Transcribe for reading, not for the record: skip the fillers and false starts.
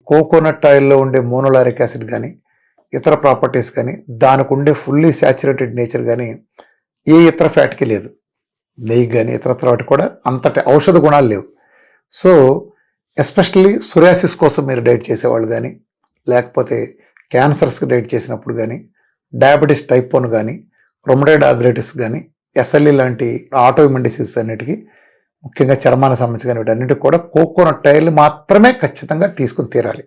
Coconut ఆయిల్లో ఉండే monolauric acid కానీ, ఇతర ప్రాపర్టీస్ కానీ, దానికి ఉండే ఫుల్లీ శాచురేటెడ్ నేచర్ కానీ ఏ ఇతర ఫ్యాట్కి లేదు. నెయ్యి కానీ ఇతరత్ర వాటికి కూడా అంతటి ఔషధ గుణాలు లేవు. సో ఎస్పెషల్లీ సొరియాసిస్ కోసం మీరు డైట్ చేసేవాళ్ళు కానీ, లేకపోతే క్యాన్సర్స్కి డైట్ చేసినప్పుడు కానీ, డయాబెటీస్ టైప్ 1 కానీ, రొమటైడ్ ఆర్థరైటిస్ కానీ, ఎస్ఎల్ఈ లాంటి ఆటోఇమ్యూన్ డిసీజెస్ అన్నిటికీ, ముఖ్యంగా చర్మానికి సంబంధించి కానీ వీటన్నిటికి కూడా కోకోనట్ ఆయిల్ మాత్రమే ఖచ్చితంగా తీసుకుని తీరాలి.